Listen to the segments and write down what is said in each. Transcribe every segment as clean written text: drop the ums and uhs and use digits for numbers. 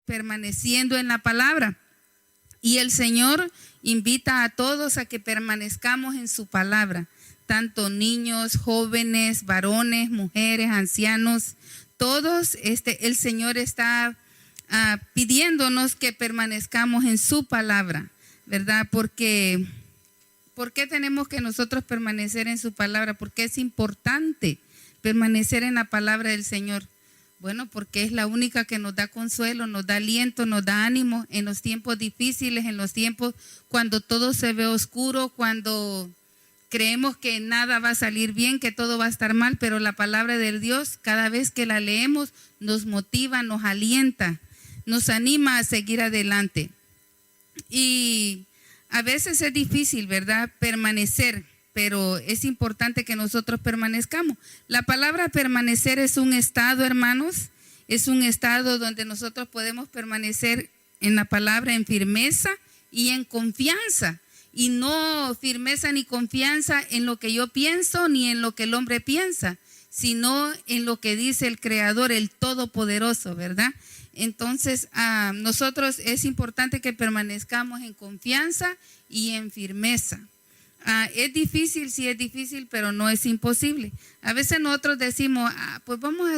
permaneciendo en la palabra. Y el Señor invita a todos a que permanezcamos en su palabra, tanto niños, jóvenes, varones, mujeres, ancianos, todos. El Señor está pidiéndonos que permanezcamos en su palabra, ¿verdad? ¿Por qué tenemos que nosotros permanecer en su palabra? Porque es importante permanecer en la palabra del Señor. Bueno, porque es la única que nos da consuelo, nos da aliento, nos da ánimo en los tiempos difíciles, en los tiempos cuando todo se ve oscuro, cuando creemos que nada va a salir bien, que todo va a estar mal, pero la palabra de Dios, cada vez que la leemos, nos motiva, nos alienta, nos anima a seguir adelante. Y a veces es difícil, ¿verdad?, permanecer, pero es importante que nosotros permanezcamos. La palabra permanecer es un estado, hermanos, es un estado donde nosotros podemos permanecer en la palabra en firmeza y en confianza. Y no firmeza ni confianza en lo que yo pienso ni en lo que el hombre piensa, sino en lo que dice el Creador, el Todopoderoso, ¿verdad? Entonces, nosotros es importante que permanezcamos en confianza y en firmeza. Es difícil, sí es difícil, pero no es imposible. A veces nosotros decimos, pues vamos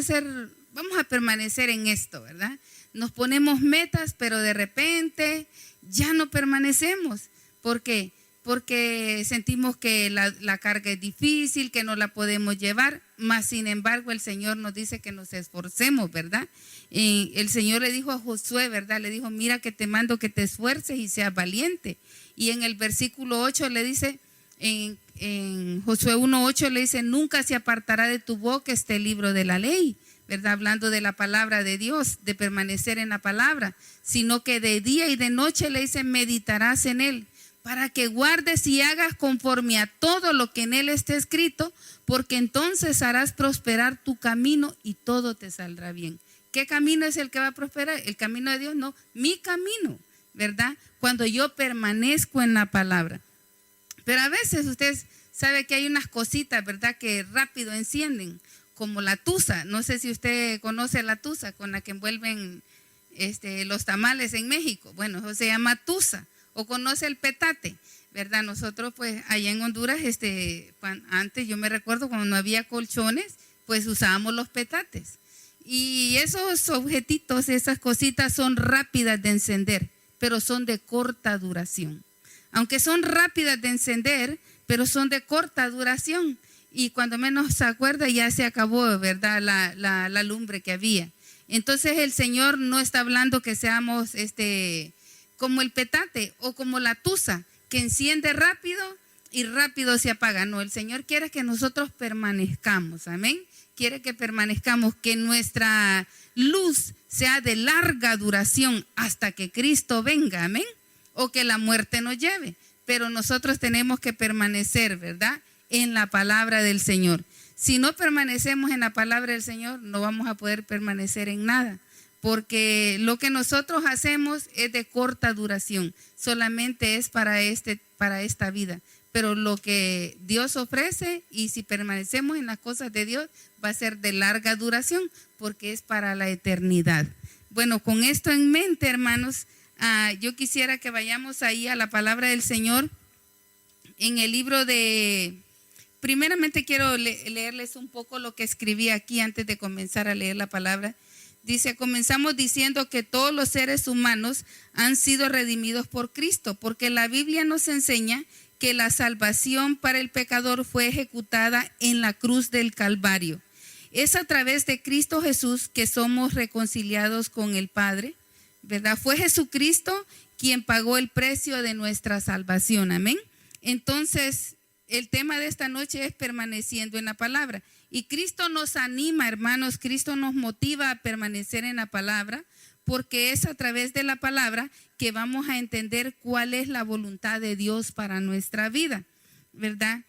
a permanecer en esto, ¿verdad? Nos ponemos metas, pero de repente ya no permanecemos. ¿Por qué? Porque sentimos que la carga es difícil, que no la podemos llevar, mas sin embargo el Señor nos dice que nos esforcemos, ¿verdad? El Señor le dijo a Josué, ¿verdad? Le dijo, mira que te mando que te esfuerces y seas valiente. Y en el versículo 8 le dice, en Josué 1:8 le dice, nunca se apartará de tu boca este libro de la ley, ¿verdad? Hablando de la palabra de Dios, de permanecer en la palabra, sino que de día y de noche le dice, meditarás en él, para que guardes y hagas conforme a todo lo que en él esté escrito, porque entonces harás prosperar tu camino y todo te saldrá bien. ¿Qué camino es el que va a prosperar? ¿El camino de Dios? No, mi camino, ¿verdad? Cuando yo permanezco en la palabra. Pero a veces usted sabe que hay unas cositas, ¿verdad?, que rápido encienden, como la tusa. No sé si usted conoce la tusa con la que envuelven los tamales en México. Bueno, eso se llama tusa. O conoce el petate, ¿verdad? Nosotros pues allá en Honduras, antes yo me recuerdo cuando no había colchones, pues usábamos los petates. Y esos objetitos, esas cositas son rápidas de encender, pero son de corta duración. Aunque son rápidas de encender, pero son de corta duración. Y cuando menos se acuerda ya se acabó, ¿verdad?, la lumbre que había. Entonces el Señor no está hablando que seamos como el petate o como la tusa, que enciende rápido y rápido se apaga. No, el Señor quiere que nosotros permanezcamos, amén. Quiere que permanezcamos, que nuestra luz sea de larga duración hasta que Cristo venga, amén, o que la muerte nos lleve. Pero nosotros tenemos que permanecer, ¿verdad?, en la palabra del Señor. Si no permanecemos en la palabra del Señor, no vamos a poder permanecer en nada. Porque lo que nosotros hacemos es de corta duración, solamente es para esta vida. Pero lo que Dios ofrece, y si permanecemos en las cosas de Dios, va a ser de larga duración, porque es para la eternidad. Bueno, con esto en mente, hermanos, yo quisiera que vayamos ahí a la palabra del Señor en el libro de... Primeramente quiero leerles un poco lo que escribí aquí antes de comenzar a leer la palabra. Dice, comenzamos diciendo que todos los seres humanos han sido redimidos por Cristo, porque la Biblia nos enseña que la salvación para el pecador fue ejecutada en la cruz del Calvario. Es a través de Cristo Jesús que somos reconciliados con el Padre, ¿verdad? Fue Jesucristo quien pagó el precio de nuestra salvación, amén. Entonces, el tema de esta noche es permaneciendo en la palabra. Y Cristo nos anima, hermanos, Cristo nos motiva a permanecer en la palabra, porque es a través de la palabra que vamos a entender cuál es la voluntad de Dios para nuestra vida, ¿verdad?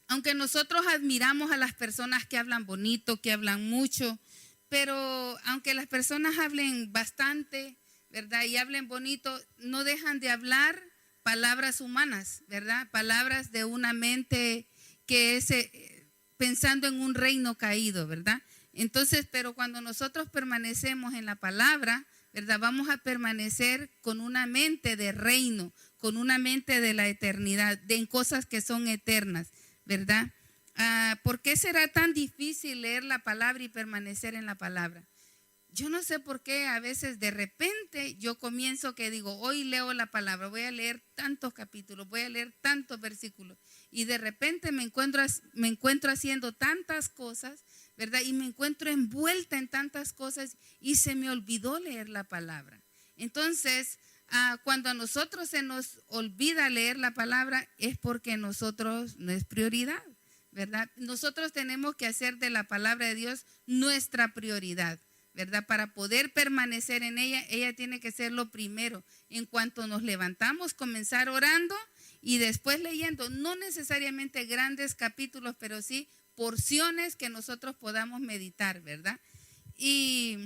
Aunque nosotros admiramos a las personas que hablan bonito, que hablan mucho, pero aunque las personas hablen bastante, ¿verdad?, y hablen bonito, no dejan de hablar palabras humanas, ¿verdad? Palabras de una mente que es pensando en un reino caído, ¿verdad? Entonces, pero cuando nosotros permanecemos en la palabra, ¿verdad? Vamos a permanecer con una mente de reino, con una mente de la eternidad, en cosas que son eternas, ¿verdad? ¿Por qué será tan difícil leer la palabra y permanecer en la palabra? Yo no sé por qué a veces de repente yo comienzo que digo, hoy leo la palabra, voy a leer tantos capítulos, voy a leer tantos versículos, y de repente me encuentro haciendo tantas cosas, ¿verdad? Y me encuentro envuelta en tantas cosas y se me olvidó leer la palabra. Entonces, cuando a nosotros se nos olvida leer la palabra es porque nosotros no es prioridad, ¿verdad? Nosotros tenemos que hacer de la palabra de Dios nuestra prioridad, ¿verdad? Para poder permanecer en ella, ella tiene que ser lo primero. En cuanto nos levantamos, comenzar orando y después leyendo, no necesariamente grandes capítulos, pero sí porciones que nosotros podamos meditar, ¿verdad? Y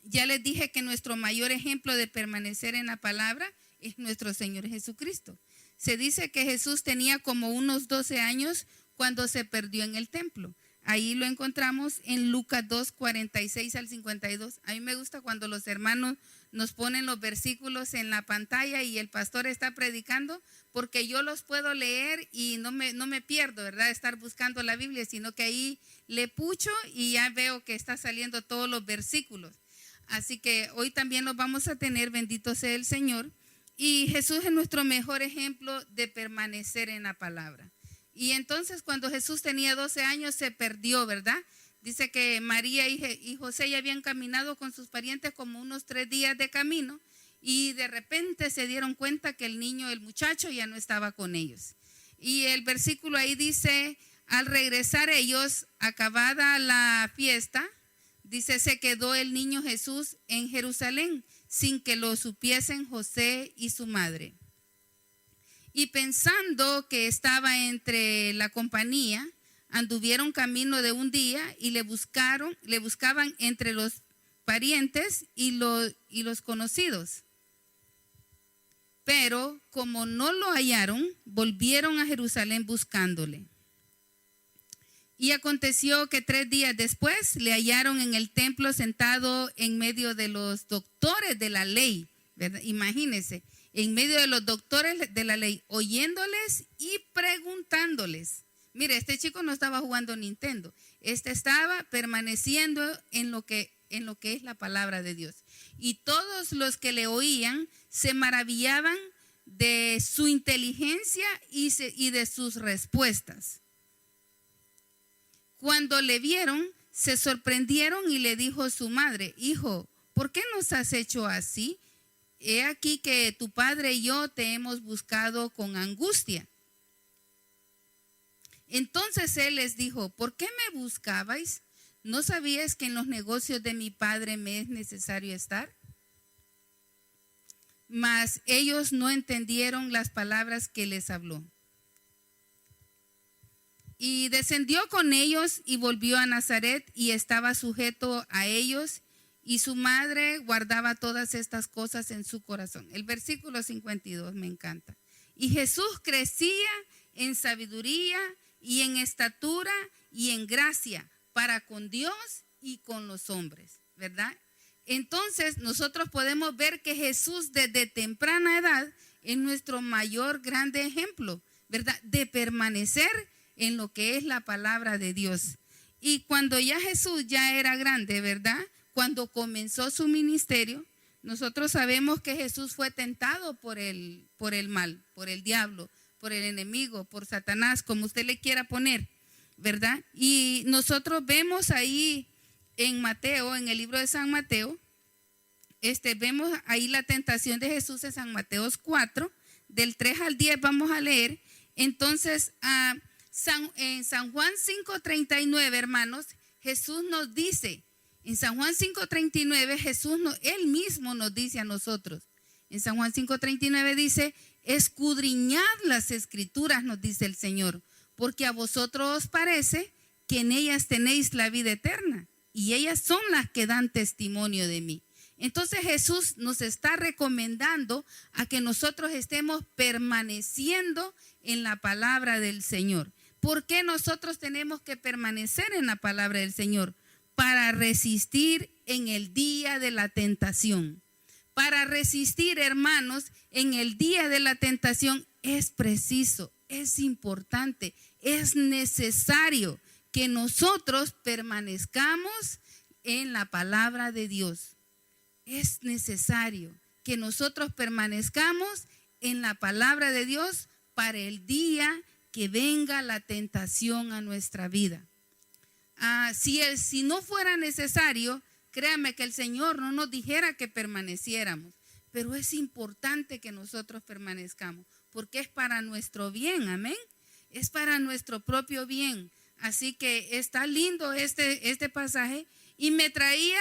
ya les dije que nuestro mayor ejemplo de permanecer en la palabra es nuestro Señor Jesucristo. Se dice que Jesús tenía como unos 12 años cuando se perdió en el templo. Ahí lo encontramos en Lucas 2, 46 al 52. A mí me gusta cuando los hermanos nos ponen los versículos en la pantalla y el pastor está predicando, porque yo los puedo leer y no me pierdo, ¿verdad? Estar buscando la Biblia, sino que ahí le pucho y ya veo que está saliendo todos los versículos. Así que hoy también los vamos a tener, bendito sea el Señor. Y Jesús es nuestro mejor ejemplo de permanecer en la palabra. Y entonces cuando Jesús tenía 12 años se perdió, ¿verdad? Dice que María y José ya habían caminado con sus parientes como unos 3 días de camino y de repente se dieron cuenta que el muchacho ya no estaba con ellos. Y el versículo ahí dice, al regresar ellos, acabada la fiesta, dice, se quedó el niño Jesús en Jerusalén sin que lo supiesen José y su madre. Y pensando que estaba entre la compañía, anduvieron camino de un día y le buscaban entre los parientes y los conocidos. Pero como no lo hallaron, volvieron a Jerusalén buscándole. Y aconteció que 3 días después le hallaron en el templo sentado en medio de los doctores de la ley, ¿verdad? Imagínense, en medio de los doctores de la ley, oyéndoles y preguntándoles. Mire, este chico no estaba jugando Nintendo, estaba permaneciendo en lo que es la palabra de Dios. Y todos los que le oían se maravillaban de su inteligencia y de sus respuestas. Cuando le vieron, se sorprendieron y le dijo su madre, hijo, ¿por qué nos has hecho así? He aquí que tu padre y yo te hemos buscado con angustia. Entonces él les dijo, ¿por qué me buscabais? ¿No sabíais que en los negocios de mi padre me es necesario estar? Mas ellos no entendieron las palabras que les habló. Y descendió con ellos y volvió a Nazaret y estaba sujeto a ellos, y su madre guardaba todas estas cosas en su corazón. El versículo 52 me encanta. Y Jesús crecía en sabiduría y en estatura y en gracia para con Dios y con los hombres, ¿verdad? Entonces nosotros podemos ver que Jesús desde temprana edad es nuestro mayor grande ejemplo, ¿verdad? De permanecer en lo que es la palabra de Dios. Y cuando ya Jesús ya era grande, ¿verdad? Cuando comenzó su ministerio, nosotros sabemos que Jesús fue tentado por el mal, por el diablo, por el enemigo, por Satanás, como usted le quiera poner, ¿verdad? Y nosotros vemos ahí en Mateo, en el libro de San Mateo, vemos ahí la tentación de Jesús en San Mateo 4, del 3 al 10 vamos a leer. Entonces, en San Juan 5:39, hermanos, Jesús nos dice, en San Juan 5:39, Él mismo nos dice a nosotros, en San Juan 5:39 dice, escudriñad las escrituras, nos dice el Señor, porque a vosotros os parece que en ellas tenéis la vida eterna, y ellas son las que dan testimonio de mí. Entonces Jesús nos está recomendando a que nosotros estemos permaneciendo en la palabra del Señor. ¿Por qué nosotros tenemos que permanecer en la palabra del Señor? Para resistir en el día de la tentación. Para resistir, hermanos, en el día de la tentación es preciso, es importante, es necesario que nosotros permanezcamos en la palabra de Dios. Es necesario que nosotros permanezcamos en la palabra de Dios para el día que venga la tentación a nuestra vida. Si no fuera necesario, créame que el Señor no nos dijera que permaneciéramos, pero es importante que nosotros permanezcamos, porque es para nuestro bien, amén. Es para nuestro propio bien. Así que está lindo este pasaje y me traía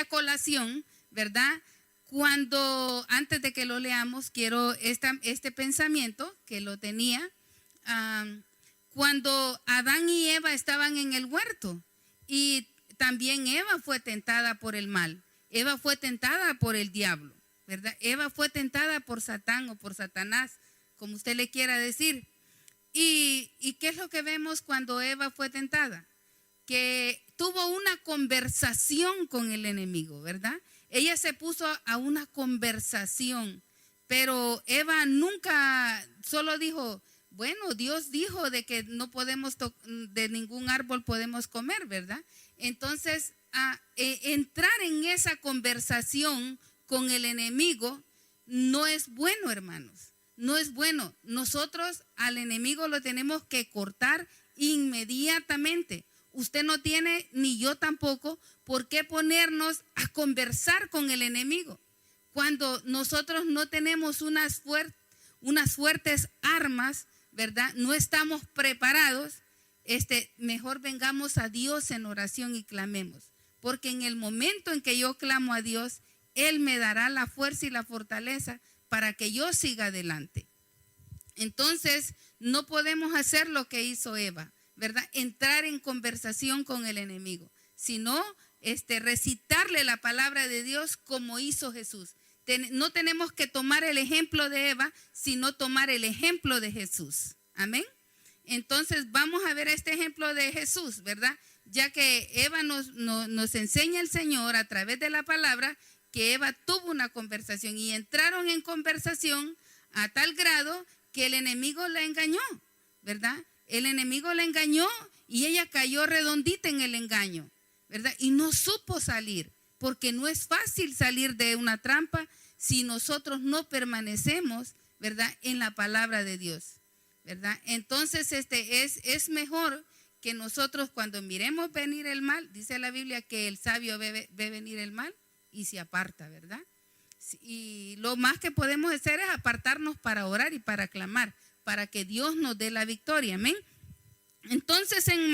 colación, ¿verdad? Cuando, antes de que lo leamos, quiero este pensamiento que lo tenía, cuando Adán y Eva estaban en el huerto y también Eva fue tentada por el mal. Eva fue tentada por el diablo, ¿verdad? Eva fue tentada por Satán o por Satanás, como usted le quiera decir. ¿Y qué es lo que vemos cuando Eva fue tentada? Que tuvo una conversación con el enemigo, ¿verdad? Ella se puso a una conversación, pero Eva nunca solo dijo, bueno, Dios dijo de que no podemos, de ningún árbol podemos comer, ¿verdad? Entonces, entrar en esa conversación con el enemigo no es bueno, hermanos. No es bueno. Nosotros al enemigo lo tenemos que cortar inmediatamente. Usted no tiene, ni yo tampoco, por qué ponernos a conversar con el enemigo. Cuando nosotros no tenemos unas fuertes armas, ¿verdad? No estamos preparados, mejor vengamos a Dios en oración y clamemos. Porque en el momento en que yo clamo a Dios, Él me dará la fuerza y la fortaleza para que yo siga adelante. Entonces, no podemos hacer lo que hizo Eva, ¿verdad? Entrar en conversación con el enemigo, sino recitarle la palabra de Dios como hizo Jesús. No tenemos que tomar el ejemplo de Eva, sino tomar el ejemplo de Jesús. Amén. Entonces, vamos a ver este ejemplo de Jesús, ¿verdad? Ya que Eva nos enseña el Señor a través de la palabra que Eva tuvo una conversación y entraron en conversación a tal grado que el enemigo la engañó, ¿verdad? El enemigo la engañó y ella cayó redondita en el engaño, ¿verdad? Y no supo salir, porque no es fácil salir de una trampa si nosotros no permanecemos, ¿verdad? En la palabra de Dios, ¿verdad? Entonces, es mejor que nosotros cuando miremos venir el mal, dice la Biblia que el sabio ve venir el mal y se aparta, ¿verdad? Y lo más que podemos hacer es apartarnos para orar y para clamar, para que Dios nos dé la victoria, amén. Entonces en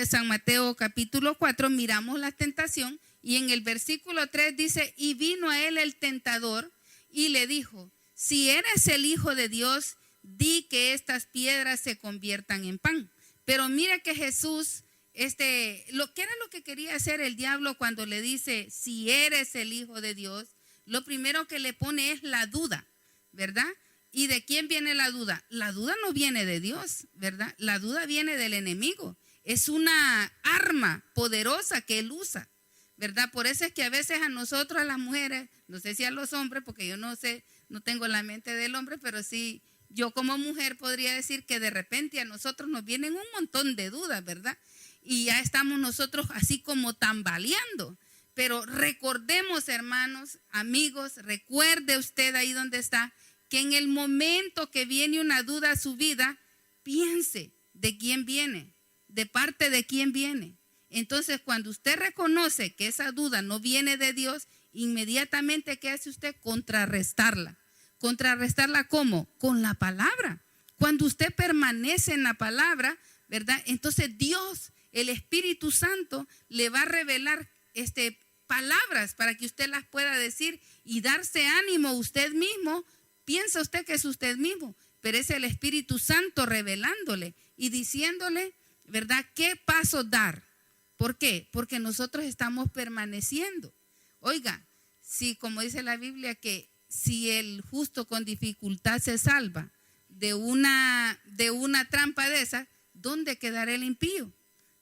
San Mateo capítulo 4 miramos la tentación y en el versículo 3 dice, y vino a él el tentador y le dijo, si eres el Hijo de Dios, di que estas piedras se conviertan en pan. Pero mira que Jesús, ¿qué era lo que quería hacer el diablo cuando le dice, si eres el Hijo de Dios? Lo primero que le pone es la duda, ¿verdad? ¿Y de quién viene la duda? La duda no viene de Dios, ¿verdad? La duda viene del enemigo. Es una arma poderosa que él usa, ¿verdad? Por eso es que a veces a nosotros, a las mujeres, no sé si a los hombres, porque yo no sé, no tengo la mente del hombre, pero sí, yo como mujer podría decir que de repente a nosotros nos vienen un montón de dudas, ¿verdad? Y ya estamos nosotros así como tambaleando. Pero recordemos, hermanos, amigos, recuerde usted ahí donde está, que en el momento que viene una duda a su vida, piense de quién viene, de parte de quién viene. Entonces, cuando usted reconoce que esa duda no viene de Dios, inmediatamente, ¿qué hace usted? Contrarrestarla. ¿Contrarrestarla cómo? Con la palabra. Cuando usted permanece en la palabra, ¿verdad? Entonces Dios, el Espíritu Santo, le va a revelar palabras para que usted las pueda decir y darse ánimo usted mismo. Piensa usted que es usted mismo, pero es el Espíritu Santo revelándole y diciéndole, ¿verdad?, qué paso dar. ¿Por qué? Porque nosotros estamos permaneciendo. Oiga, si como dice la Biblia que si el justo con dificultad se salva de una trampa de esa, ¿dónde quedará el impío?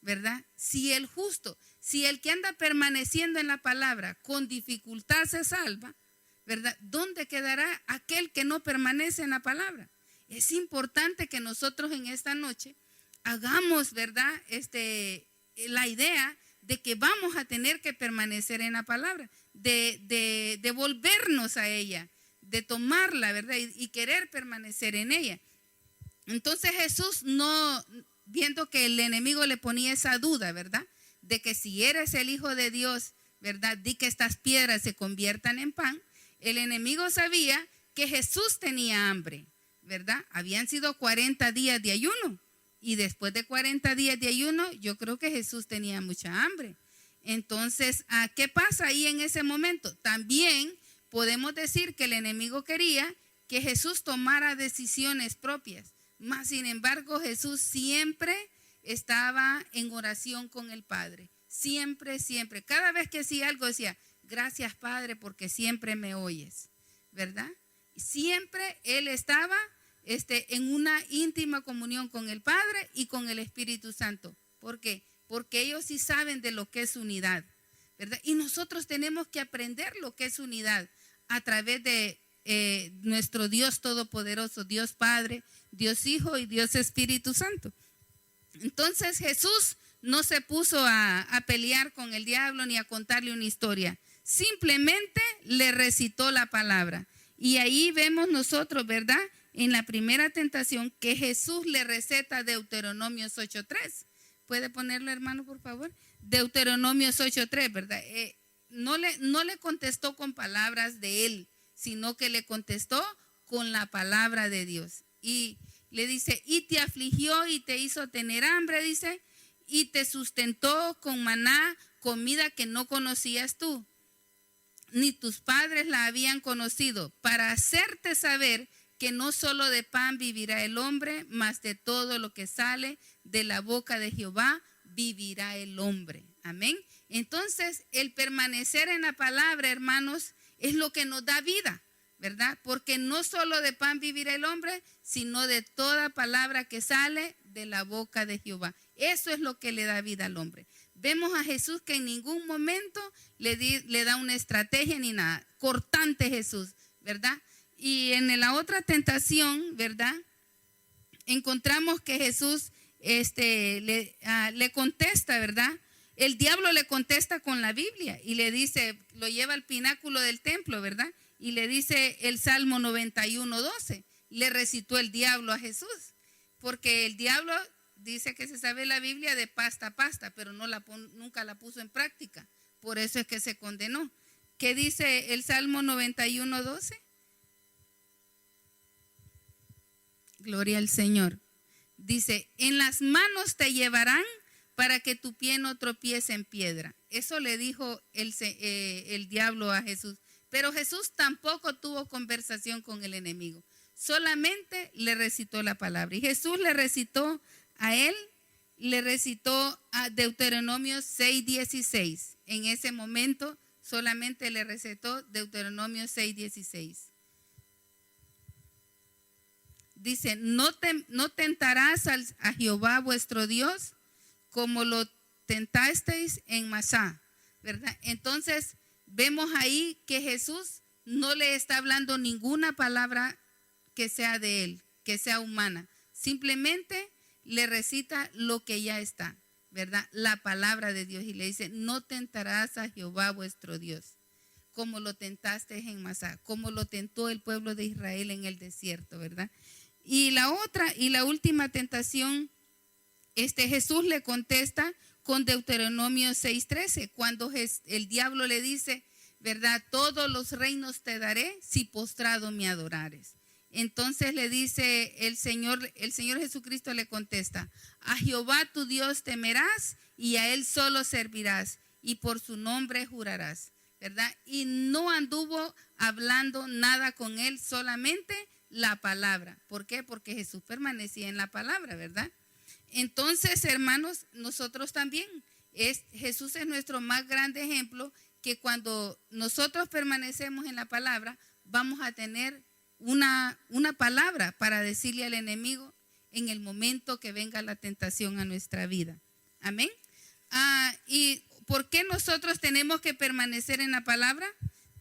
¿Verdad? Si el justo, Si el que anda permaneciendo en la palabra con dificultad se salva, ¿verdad? ¿Dónde quedará aquel que no permanece en la palabra? Es importante que nosotros en esta noche hagamos, ¿verdad? La idea de que vamos a tener que permanecer en la palabra, de volvernos a ella, de tomarla, ¿verdad? Y querer permanecer en ella. Entonces Jesús, no viendo que el enemigo le ponía esa duda, ¿verdad? De que si eres el Hijo de Dios, ¿verdad? Di que estas piedras se conviertan en pan. El enemigo sabía que Jesús tenía hambre, ¿verdad? Habían sido 40 días de ayuno. Y después de 40 días de ayuno, yo creo que Jesús tenía mucha hambre. Entonces, ¿qué pasa ahí en ese momento? También podemos decir que el enemigo quería que Jesús tomara decisiones propias. Mas, sin embargo, Jesús siempre estaba en oración con el Padre. Siempre, siempre. Cada vez que hacía algo decía, gracias Padre porque siempre me oyes, ¿verdad? Siempre Él estaba en una íntima comunión con el Padre y con el Espíritu Santo. ¿Por qué? Porque ellos sí saben de lo que es unidad, ¿verdad? Y nosotros tenemos que aprender lo que es unidad a través de nuestro Dios Todopoderoso, Dios Padre, Dios Hijo y Dios Espíritu Santo. Entonces Jesús no se puso a pelear con el diablo ni a contarle una historia. Simplemente le recitó la palabra. Y ahí vemos nosotros, ¿verdad? En la primera tentación que Jesús le receta Deuteronomios 8:3. ¿Puede ponerlo, hermano, por favor? Deuteronomios 8:3, ¿verdad? No le contestó con palabras de él, sino que le contestó con la palabra de Dios. Y le dice, y te afligió y te hizo tener hambre, dice, y te sustentó con maná, comida que no conocías tú, ni tus padres la habían conocido, para hacerte saber que no solo de pan vivirá el hombre, mas de todo lo que sale de la boca de Jehová vivirá el hombre. Amén. Entonces, el permanecer en la palabra, hermanos, es lo que nos da vida, ¿verdad? Porque no solo de pan vivirá el hombre, sino de toda palabra que sale de la boca de Jehová. Eso es lo que le da vida al hombre. Vemos a Jesús que en ningún momento le da una estrategia ni nada. Cortante Jesús, ¿verdad? Y en la otra tentación, ¿verdad? Encontramos que Jesús le contesta, ¿verdad? El diablo le contesta con la Biblia y le dice, lo lleva al pináculo del templo, ¿verdad? Y le dice el Salmo 91:12. Le recitó el diablo a Jesús, porque el diablo dice que se sabe la Biblia de pasta a pasta, pero nunca la puso en práctica. Por eso es que se condenó. ¿Qué dice el Salmo 91:12? Gloria al Señor. Dice, en las manos te llevarán para que tu pie no tropiece en piedra. Eso le dijo el diablo a Jesús. Pero Jesús tampoco tuvo conversación con el enemigo. Solamente le recitó la palabra. Y Jesús le recitó a él, le recitó a Deuteronomio 6:16. En ese momento solamente le recitó Deuteronomio 6:16. Dice, no tentarás a Jehová vuestro Dios como lo tentasteis en Masá, ¿verdad? Entonces vemos ahí que Jesús no le está hablando ninguna palabra que sea de él, que sea humana. Simplemente le recita lo que ya está, ¿verdad? La palabra de Dios. Y le dice, no tentarás a Jehová vuestro Dios como lo tentaste en Masá, como lo tentó el pueblo de Israel en el desierto, ¿verdad? Y la última tentación, Jesús le contesta con Deuteronomio 6:13, cuando el diablo le dice, ¿verdad? Todos los reinos te daré si postrado me adorares. Entonces le dice el Señor Jesucristo le contesta, a Jehová tu Dios temerás y a él solo servirás y por su nombre jurarás, ¿verdad? Y no anduvo hablando nada con él, solamente la palabra. ¿Por qué? Porque Jesús permanecía en la palabra, ¿verdad? Entonces, hermanos, nosotros también, Jesús es nuestro más grande ejemplo, que cuando nosotros permanecemos en la palabra, vamos a tener una palabra para decirle al enemigo en el momento que venga la tentación a nuestra vida. Amén. Y ¿por qué nosotros tenemos que permanecer en la palabra?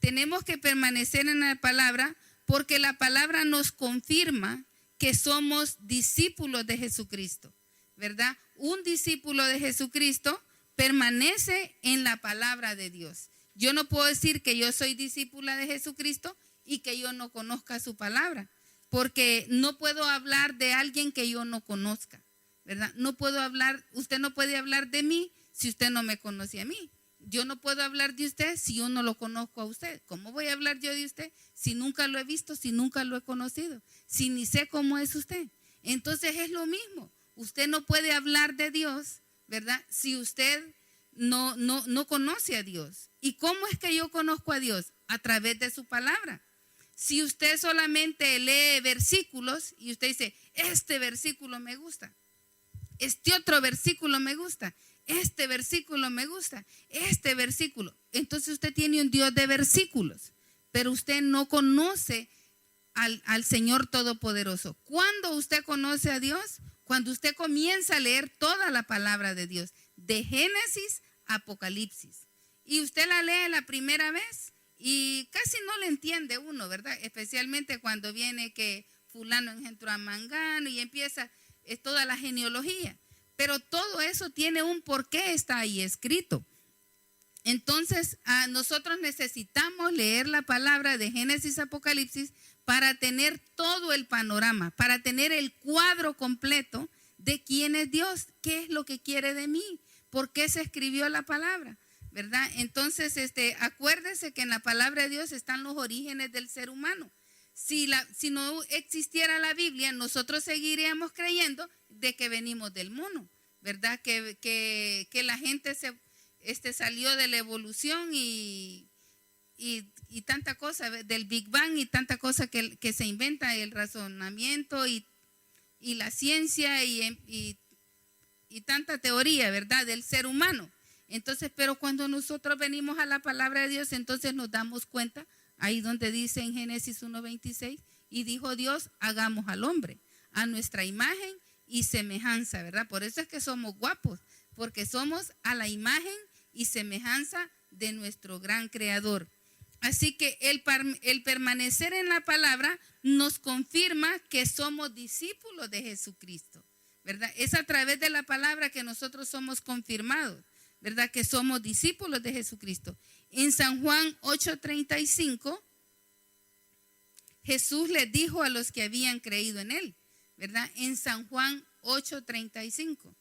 Tenemos que permanecer en la palabra porque la palabra nos confirma que somos discípulos de Jesucristo, ¿verdad? Un discípulo de Jesucristo permanece en la palabra de Dios. Yo no puedo decir que yo soy discípula de Jesucristo y que yo no conozca su palabra, porque no puedo hablar de alguien que yo no conozca, ¿verdad? No puedo hablar, usted no puede hablar de mí si usted no me conoce a mí. Yo no puedo hablar de usted si yo no lo conozco a usted. ¿Cómo voy a hablar yo de usted si nunca lo he visto, si nunca lo he conocido, si ni sé cómo es usted? Entonces es lo mismo. Usted no puede hablar de Dios, ¿verdad? Si usted no conoce a Dios. ¿Y cómo es que yo conozco a Dios? A través de su palabra. Si usted solamente lee versículos y usted dice, este versículo me gusta, este otro versículo me gusta, este versículo me gusta, este versículo, entonces usted tiene un Dios de versículos, pero usted no conoce al Señor Todopoderoso. ¿Cuándo usted conoce a Dios? Cuando usted comienza a leer toda la palabra de Dios, de Génesis a Apocalipsis, y usted la lee la primera vez y casi no le entiende uno, ¿verdad? Especialmente cuando viene que fulano engendró a mangano y empieza toda la genealogía. Pero todo eso tiene un porqué, está ahí escrito. Entonces, nosotros necesitamos leer la palabra de Génesis a Apocalipsis para tener todo el panorama, para tener el cuadro completo de quién es Dios, qué es lo que quiere de mí, por qué se escribió la palabra, ¿verdad? Entonces, acuérdese que en la palabra de Dios están los orígenes del ser humano. Si no existiera la Biblia, nosotros seguiríamos creyendo de que venimos del mono, ¿verdad? Que la gente salió de la evolución y tanta cosa, del Big Bang y tanta cosa que se inventa, el razonamiento y la ciencia y tanta teoría, ¿verdad? Del ser humano. Entonces, pero cuando nosotros venimos a la palabra de Dios, entonces nos damos cuenta, ahí donde dice en Génesis 1:26, y dijo Dios, hagamos al hombre a nuestra imagen y semejanza, ¿verdad? Por eso es que somos guapos, porque somos a la imagen y semejanza de nuestro gran creador. Así que el permanecer en la palabra nos confirma que somos discípulos de Jesucristo, ¿verdad? Es a través de la palabra que nosotros somos confirmados, ¿verdad? Que somos discípulos de Jesucristo. En San Juan 8:35, Jesús les dijo a los que habían creído en él, ¿verdad? En San Juan 8:35.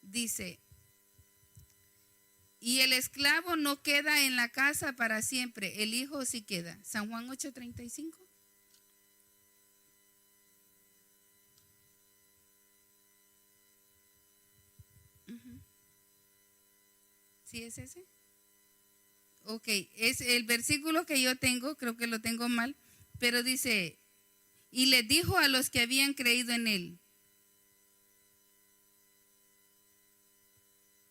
Dice, y el esclavo no queda en la casa para siempre, el hijo sí queda. San Juan 8:35. ¿Sí es ese? Ok, es el versículo que yo tengo, creo que lo tengo mal, pero dice, y les dijo a los que habían creído en él,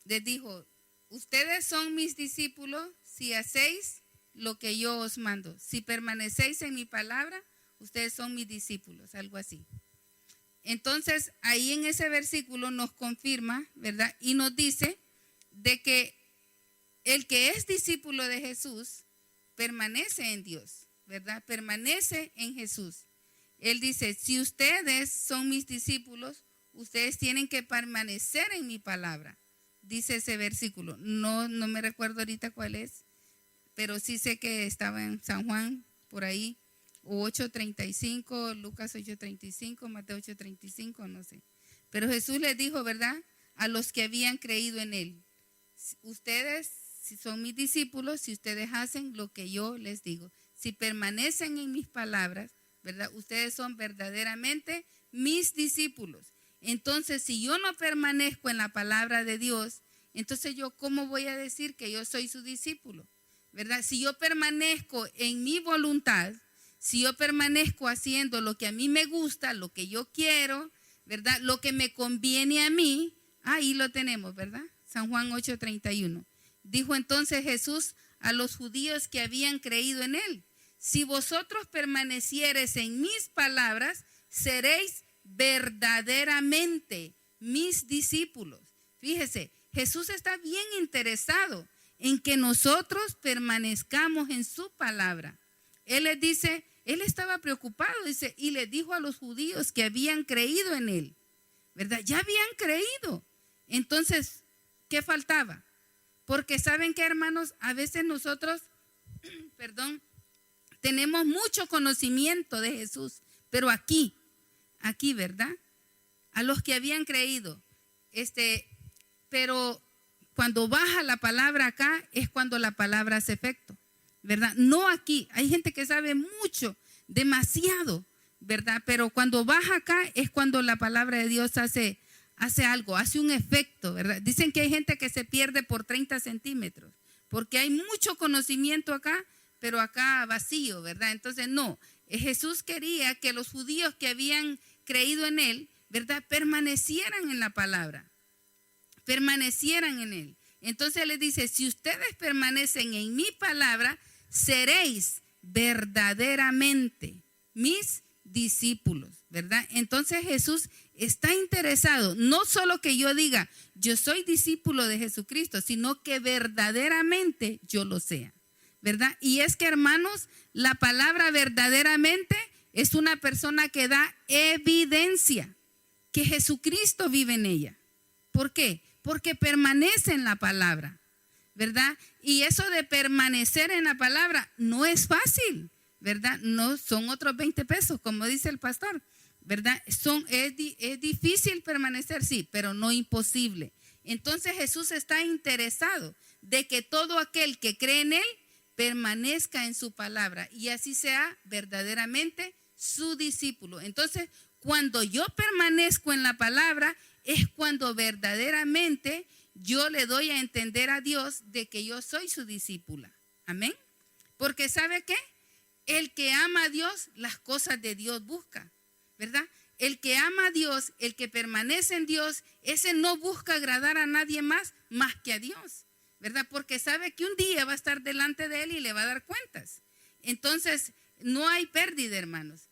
les dijo, ustedes son mis discípulos si hacéis lo que yo os mando. Si permanecéis en mi palabra, ustedes son mis discípulos, algo así. Entonces, ahí en ese versículo nos confirma, ¿verdad? Y nos dice de que el que es discípulo de Jesús permanece en Dios, ¿verdad? Permanece en Jesús. Él dice, si ustedes son mis discípulos, ustedes tienen que permanecer en mi palabra. Dice ese versículo. No me recuerdo ahorita cuál es, pero sí sé que estaba en San Juan, por ahí, o 8:35, Lucas 8:35, Mateo 8:35, no sé. Pero Jesús les dijo, ¿verdad? A los que habían creído en él, ustedes si son mis discípulos, si ustedes hacen lo que yo les digo, si permanecen en mis palabras, ¿verdad? Ustedes son verdaderamente mis discípulos. Entonces, si yo no permanezco en la palabra de Dios, entonces yo, ¿cómo voy a decir que yo soy su discípulo? ¿Verdad? Si yo permanezco en mi voluntad, si yo permanezco haciendo lo que a mí me gusta, lo que yo quiero, ¿verdad? Lo que me conviene a mí, ahí lo tenemos, ¿verdad? San Juan 8:31. Dijo entonces Jesús a los judíos que habían creído en él, si vosotros permaneciereis en mis palabras, seréis verdaderamente mis discípulos. Fíjese, Jesús está bien interesado en que nosotros permanezcamos en su palabra. Él les dice, él estaba preocupado, dice, y le dijo a los judíos que habían creído en él, ¿verdad? Ya habían creído. Entonces, ¿qué faltaba? Porque saben que, hermanos, a veces nosotros, tenemos mucho conocimiento de Jesús, pero aquí, ¿verdad? A los que habían creído, pero cuando baja la palabra acá es cuando la palabra hace efecto, ¿verdad? No aquí. Hay gente que sabe mucho, demasiado, ¿verdad? Pero cuando baja acá es cuando la palabra de Dios hace algo, hace un efecto, ¿verdad? Dicen que hay gente que se pierde por 30 centímetros, porque hay mucho conocimiento acá, pero acá vacío, ¿verdad? Entonces no, Jesús quería que los judíos que habían creído en él, ¿verdad?, permanecieran en la palabra, permanecieran en él. Entonces le dice, si ustedes permanecen en mi palabra, seréis verdaderamente mis discípulos, ¿verdad? Entonces Jesús está interesado, no solo que yo diga, yo soy discípulo de Jesucristo, sino que verdaderamente yo lo sea, ¿verdad? Y es que, hermanos, la palabra verdaderamente es una persona que da evidencia que Jesucristo vive en ella. ¿Por qué? Porque permanece en la palabra, ¿verdad? Y eso de permanecer en la palabra no es fácil, ¿verdad? No son otros 20 pesos, como dice el pastor, ¿verdad? Es difícil permanecer, sí, pero no imposible. Entonces Jesús está interesado de que todo aquel que cree en él permanezca en su palabra y así sea verdaderamente su discípulo. Entonces, cuando yo permanezco en la palabra, es cuando verdaderamente yo le doy a entender a Dios de que yo soy su discípula. Amén. Porque ¿sabe qué? El que ama a Dios, las cosas de Dios busca, ¿verdad? El que ama a Dios, el que permanece en Dios, ese no busca agradar a nadie más que a Dios, ¿verdad? Porque sabe que un día va a estar delante de él y le va a dar cuentas. Entonces, no hay pérdida, hermanos.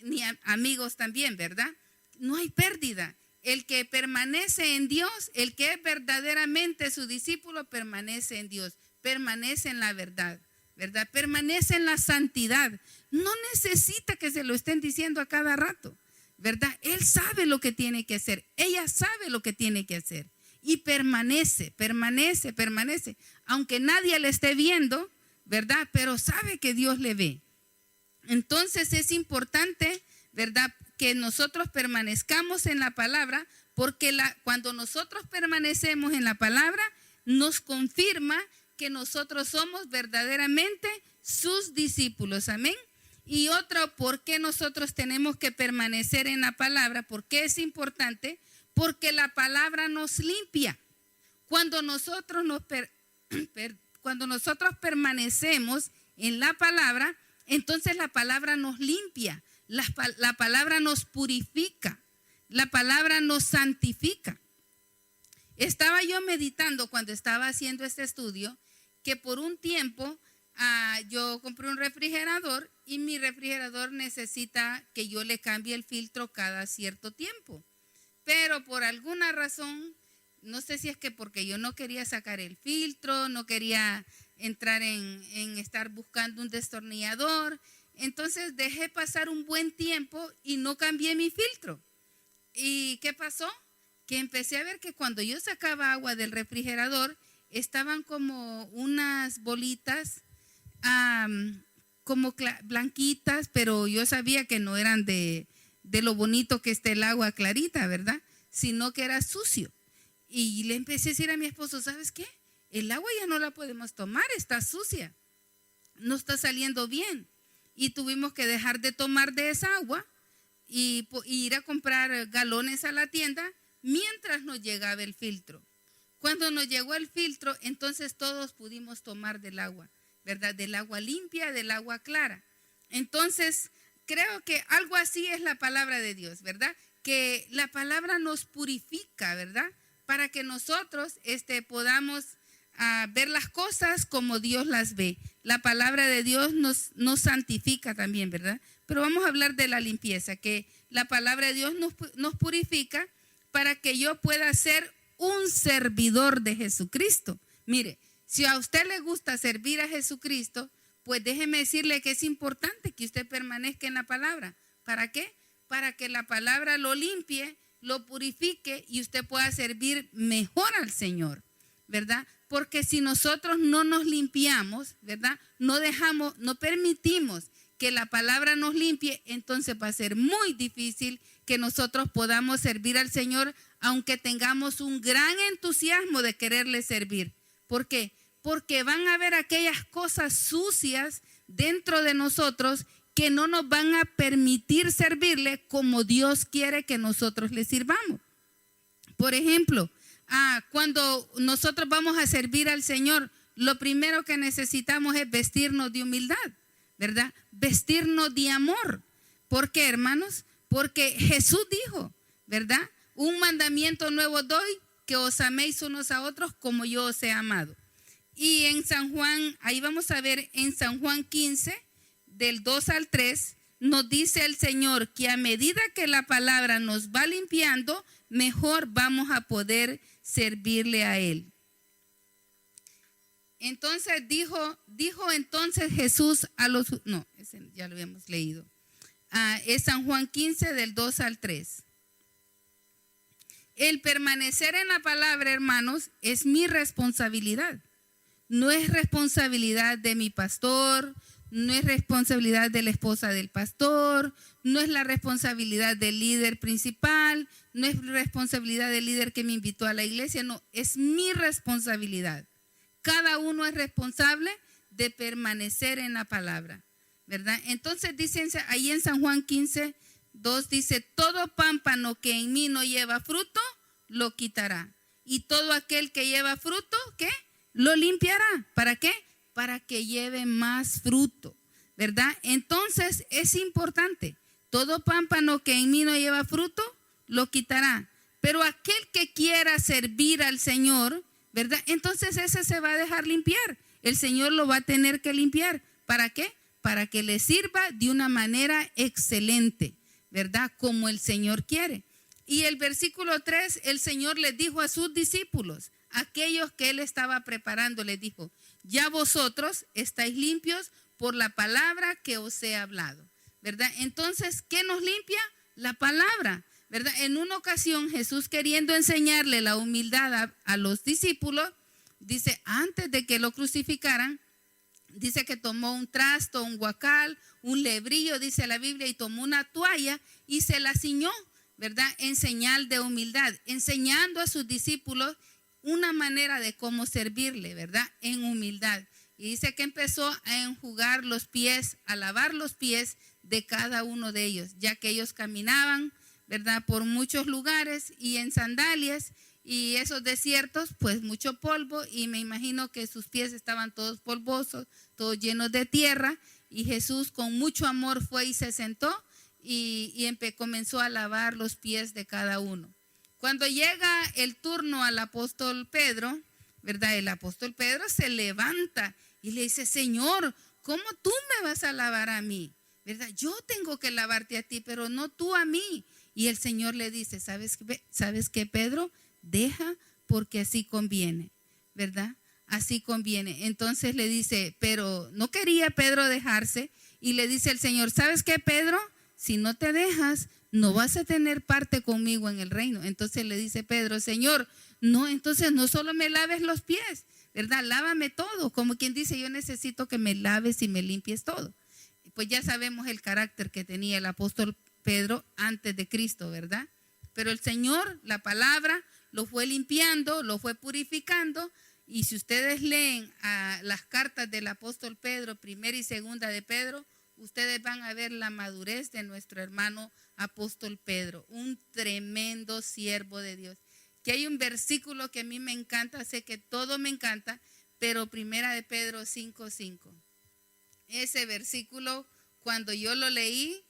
Ni amigos también, ¿verdad? No hay pérdida. El que permanece en Dios, el que es verdaderamente su discípulo, permanece en Dios, permanece en la verdad, ¿verdad? Permanece en la santidad. No necesita que se lo estén diciendo a cada rato, ¿verdad? Él sabe lo que tiene que hacer, ella sabe lo que tiene que hacer y permanece, aunque nadie le esté viendo, ¿verdad? Pero sabe que Dios le ve. Entonces es importante, ¿verdad?, que nosotros permanezcamos en la palabra, porque cuando nosotros permanecemos en la palabra, nos confirma que nosotros somos verdaderamente sus discípulos. Amén. Y otro, ¿por qué nosotros tenemos que permanecer en la palabra? ¿Por qué es importante? Porque la palabra nos limpia. Cuando nosotros permanecemos en la palabra, entonces la palabra nos limpia, la palabra nos purifica, la palabra nos santifica. Estaba yo meditando cuando estaba haciendo este estudio que por un tiempo yo compré un refrigerador y mi refrigerador necesita que yo le cambie el filtro cada cierto tiempo. Pero por alguna razón, no sé si es que porque yo no quería sacar el filtro, no quería entrar en estar buscando un destornillador, entonces dejé pasar un buen tiempo y no cambié mi filtro. ¿Y qué pasó? Que empecé a ver que cuando yo sacaba agua del refrigerador, estaban como unas bolitas, como blanquitas, pero yo sabía que no eran de lo bonito que está el agua clarita, ¿verdad? Sino que era sucio. Y le empecé a decir a mi esposo, ¿sabes qué? El agua ya no la podemos tomar, está sucia, no está saliendo bien. Y tuvimos que dejar de tomar de esa agua y ir a comprar galones a la tienda mientras nos llegaba el filtro. Cuando nos llegó el filtro, entonces todos pudimos tomar del agua, ¿verdad? Del agua limpia, del agua clara. Entonces, creo que algo así es la palabra de Dios, ¿verdad? Que la palabra nos purifica, ¿verdad? Para que nosotros podamos ver las cosas como Dios las ve. La palabra de Dios nos santifica también, ¿verdad? Pero vamos a hablar de la limpieza, que la palabra de Dios nos purifica para que yo pueda ser un servidor de Jesucristo. Mire, si a usted le gusta servir a Jesucristo, pues déjeme decirle que es importante que usted permanezca en la palabra. ¿Para qué? Para que la palabra lo limpie, lo purifique y usted pueda servir mejor al Señor, ¿verdad? Porque si nosotros no nos limpiamos, ¿verdad? No permitimos que la palabra nos limpie, entonces va a ser muy difícil que nosotros podamos servir al Señor, aunque tengamos un gran entusiasmo de quererle servir. ¿Por qué? Porque van a haber aquellas cosas sucias dentro de nosotros que no nos van a permitir servirle como Dios quiere que nosotros le sirvamos. Por ejemplo, cuando nosotros vamos a servir al Señor, lo primero que necesitamos es vestirnos de humildad, ¿verdad? Vestirnos de amor. ¿Por qué, hermanos? Porque Jesús dijo, ¿verdad? Un mandamiento nuevo doy, que os améis unos a otros como yo os he amado. Y en San Juan, ahí vamos a ver en San Juan 15, del 2 al 3, nos dice el Señor que a medida que la palabra nos va limpiando, mejor vamos a poder servirle a Él. Entonces dijo entonces Jesús a los, no, ese ya lo habíamos leído. Es San Juan 15 del 2 al 3. El permanecer en la palabra, hermanos, es mi responsabilidad. No es responsabilidad de mi pastor, no es responsabilidad de la esposa del pastor, no es la responsabilidad del líder principal, no es responsabilidad del líder que me invitó a la iglesia, no, es mi responsabilidad. Cada uno es responsable de permanecer en la palabra, ¿verdad? Entonces dicen ahí en San Juan 15, 2 dice, todo pámpano que en mí no lleva fruto, lo quitará. Y todo aquel que lleva fruto, ¿qué? Lo limpiará. ¿Para qué? Para que lleve más fruto, ¿verdad? Entonces es importante. Todo pámpano que en mí no lleva fruto, lo quitará. Pero aquel que quiera servir al Señor, ¿verdad? Entonces ese se va a dejar limpiar. El Señor lo va a tener que limpiar. ¿Para qué? Para que le sirva de una manera excelente, ¿verdad? Como el Señor quiere. Y el versículo 3, el Señor les dijo a sus discípulos, aquellos que Él estaba preparando, les dijo, ya vosotros estáis limpios por la palabra que os he hablado, ¿verdad? Entonces, ¿qué nos limpia? La palabra, ¿verdad? En una ocasión Jesús, queriendo enseñarle la humildad a los discípulos, dice, antes de que lo crucificaran, dice que tomó un trasto, un guacal, un lebrillo, dice la Biblia, y tomó una toalla y se la ciñó, ¿verdad? En señal de humildad, enseñando a sus discípulos una manera de cómo servirle, ¿verdad? En humildad. Y dice que empezó a enjugar los pies, a lavar los pies de cada uno de ellos, ya que ellos caminaban, ¿verdad? Por muchos lugares y en sandalias, y esos desiertos, pues mucho polvo, y me imagino que sus pies estaban todos polvosos, todos llenos de tierra, y Jesús con mucho amor fue y se sentó y comenzó a lavar los pies de cada uno. Cuando llega el turno al apóstol Pedro, ¿verdad? El apóstol Pedro se levanta y le dice, Señor, ¿cómo tú me vas a lavar a mí? ¿Verdad? Yo tengo que lavarte a ti, pero no tú a mí. Y el Señor le dice, ¿sabes qué, Pedro? Deja porque así conviene, ¿verdad? Así conviene. Entonces le dice, pero no quería Pedro dejarse y le dice el Señor, ¿sabes qué, Pedro? Si no te dejas, no vas a tener parte conmigo en el reino. Entonces le dice Pedro, Señor, no, entonces no solo me laves los pies, ¿verdad? Lávame todo, como quien dice, yo necesito que me laves y me limpies todo. Pues ya sabemos el carácter que tenía el apóstol Pedro antes de Cristo, ¿verdad? Pero el Señor, la palabra, lo fue limpiando, lo fue purificando. Y si ustedes leen las cartas del apóstol Pedro, primera y segunda de Pedro, ustedes van a ver la madurez de nuestro hermano apóstol Pedro, un tremendo siervo de Dios. Que hay un versículo que a mí me encanta, sé que todo me encanta, pero primera de Pedro 5:5. Ese versículo, cuando yo lo leí,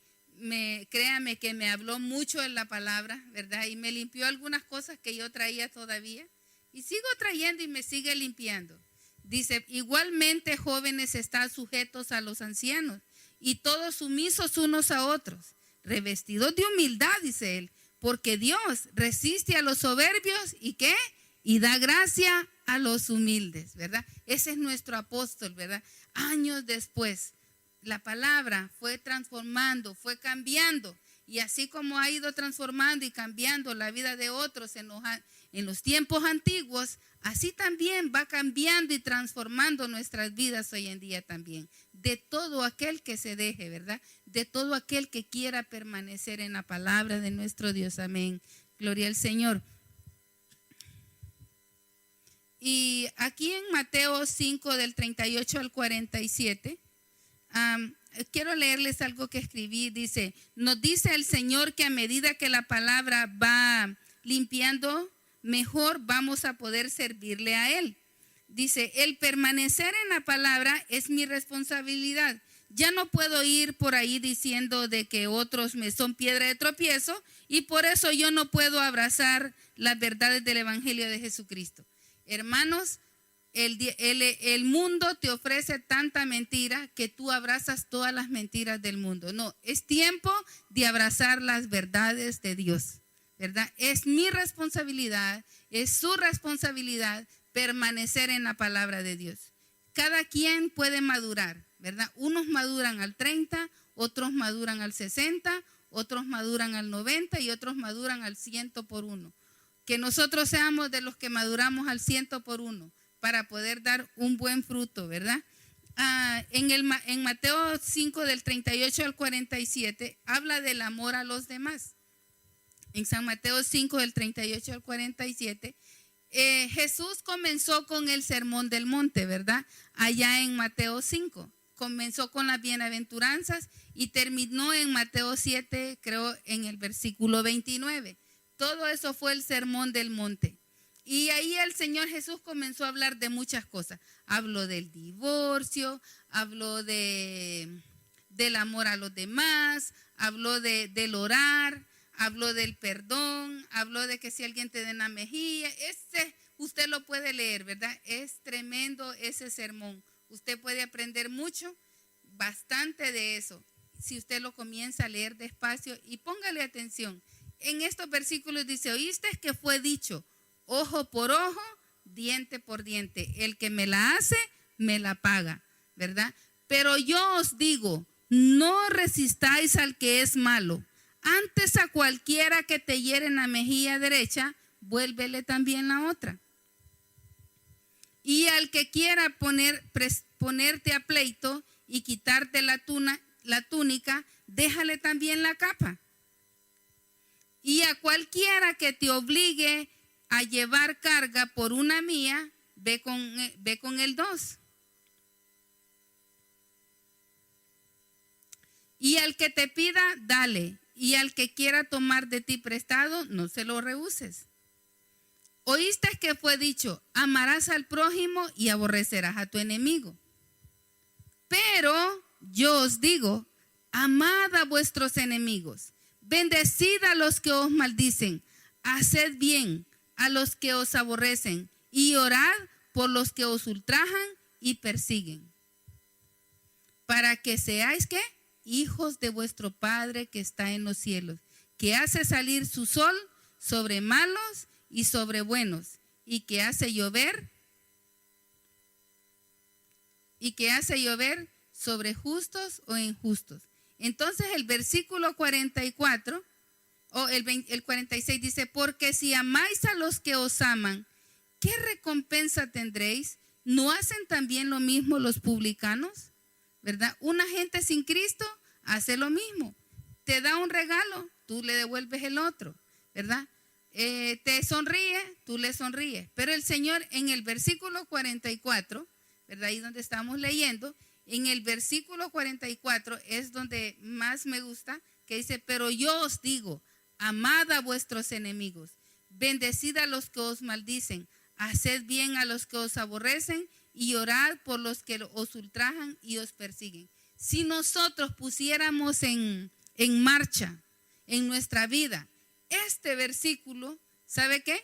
créame que me habló mucho en la palabra, ¿verdad? Y me limpió algunas cosas que yo traía todavía y sigo trayendo y me sigue limpiando. Dice, igualmente jóvenes están sujetos a los ancianos y todos sumisos unos a otros, revestidos de humildad, dice él, porque Dios resiste a los soberbios y ¿qué? Y da gracia a los humildes, ¿verdad? Ese es nuestro apóstol, ¿verdad? Años después, la palabra fue transformando, fue cambiando. Y así como ha ido transformando y cambiando la vida de otros en los tiempos antiguos, así también va cambiando y transformando nuestras vidas hoy en día también. De todo aquel que se deje, ¿verdad? De todo aquel que quiera permanecer en la palabra de nuestro Dios. Amén. Gloria al Señor. Y aquí en Mateo 5 del 38 al 47, quiero leerles algo que escribí. Dice, nos dice el Señor que a medida que la palabra va limpiando, mejor vamos a poder servirle a Él. Dice, el permanecer en la palabra es mi responsabilidad. Ya no puedo ir por ahí diciendo de que otros me son piedra de tropiezo y por eso yo no puedo abrazar las verdades del Evangelio de Jesucristo. Hermanos, el mundo te ofrece tanta mentira que tú abrazas todas las mentiras del mundo. No, es tiempo de abrazar las verdades de Dios, ¿verdad? Es mi responsabilidad, es su responsabilidad permanecer en la palabra de Dios. Cada quien puede madurar, ¿verdad? Unos maduran al 30, otros maduran al 60, otros maduran al 90 y otros maduran al 100 por uno. Que nosotros seamos de los que maduramos al 100 por uno para poder dar un buen fruto, ¿verdad? En Mateo 5 del 38 al 47 habla del amor a los demás. En San Mateo 5 del 38 al 47 Jesús comenzó con el sermón del monte, ¿verdad? Allá en Mateo 5. Comenzó con las bienaventuranzas y terminó en Mateo 7, creo, en el versículo 29. Todo eso fue el sermón del monte. Y ahí el Señor Jesús comenzó a hablar de muchas cosas. Habló del divorcio, habló del amor a los demás, habló del orar, habló del perdón, habló de que si alguien te da una mejilla. Usted lo puede leer, ¿verdad? Es tremendo ese sermón. Usted puede aprender mucho, bastante de eso, si usted lo comienza a leer despacio y póngale atención. En estos versículos dice, oíste que fue dicho, ojo por ojo, diente por diente. El que me la hace, me la paga, ¿verdad? Pero yo os digo, no resistáis al que es malo. Antes a cualquiera que te hiere en la mejilla derecha, vuélvele también la otra. Y al que quiera ponerte a pleito y quitarte la túnica, déjale también la capa. Y a cualquiera que te obligue a llevar carga por una mía, ve con el 2. Y al que te pida, dale. Y al que quiera tomar de ti prestado, no se lo rehuses. Oíste que fue dicho, amarás al prójimo y aborrecerás a tu enemigo. Pero yo os digo, amad a vuestros enemigos, bendecid a los que os maldicen, haced bien a los que os aborrecen y orad por los que os ultrajan y persiguen. Para que seáis, ¿qué? Hijos de vuestro Padre que está en los cielos, que hace salir su sol sobre malos y sobre buenos, y que hace llover sobre justos o injustos. Entonces el versículo 44 o el 46 dice, porque si amáis a los que os aman, ¿qué recompensa tendréis? ¿No hacen también lo mismo los publicanos? ¿Verdad? Una gente sin Cristo hace lo mismo. Te da un regalo, tú le devuelves el otro, ¿verdad? Te sonríe, tú le sonríes. Pero el Señor en el versículo 44, ¿verdad? Ahí donde estamos leyendo, en el versículo 44 es donde más me gusta, que dice, pero yo os digo, amad a vuestros enemigos, bendecid a los que os maldicen, haced bien a los que os aborrecen y orad por los que os ultrajan y os persiguen. Si nosotros pusiéramos en marcha en nuestra vida este versículo, ¿sabe qué?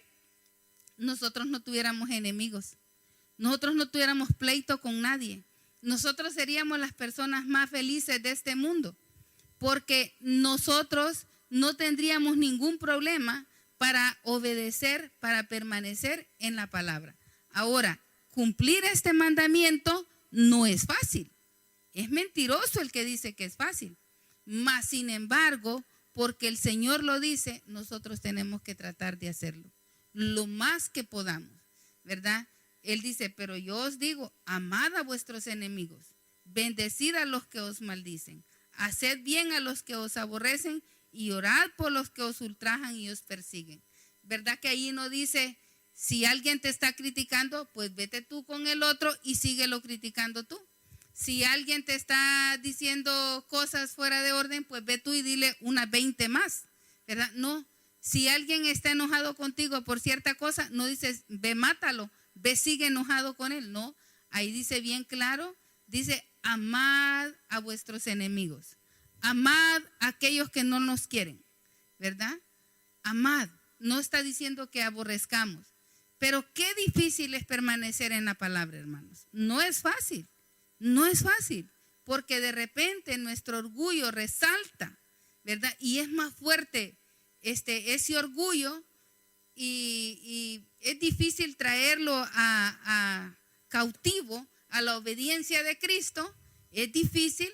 Nosotros no tuviéramos enemigos, nosotros no tuviéramos pleito con nadie, nosotros seríamos las personas más felices de este mundo, porque nosotros no tendríamos ningún problema para obedecer, para permanecer en la palabra. Ahora, cumplir este mandamiento no es fácil. Es mentiroso el que dice que es fácil. Mas, sin embargo, porque el Señor lo dice, nosotros tenemos que tratar de hacerlo lo más que podamos, ¿verdad? Él dice, pero yo os digo, amad a vuestros enemigos, bendecid a los que os maldicen, haced bien a los que os aborrecen y orad por los que os ultrajan y os persiguen. ¿Verdad que ahí no dice, si alguien te está criticando, pues vete tú con el otro y síguelo criticando tú? Si alguien te está diciendo cosas fuera de orden, pues ve tú y dile unas 20 más, ¿verdad? No, si alguien está enojado contigo por cierta cosa, no dices, ve mátalo, ve sigue enojado con él. No, ahí dice bien claro, dice, amad a vuestros enemigos, amad a aquellos que no nos quieren, ¿verdad? Amad, no está diciendo que aborrezcamos. Pero qué difícil es permanecer en la palabra, hermanos. No es fácil. No es fácil, porque de repente nuestro orgullo resalta, ¿verdad? Y es más fuerte ese orgullo y es difícil traerlo a cautivo a la obediencia de Cristo. Es difícil,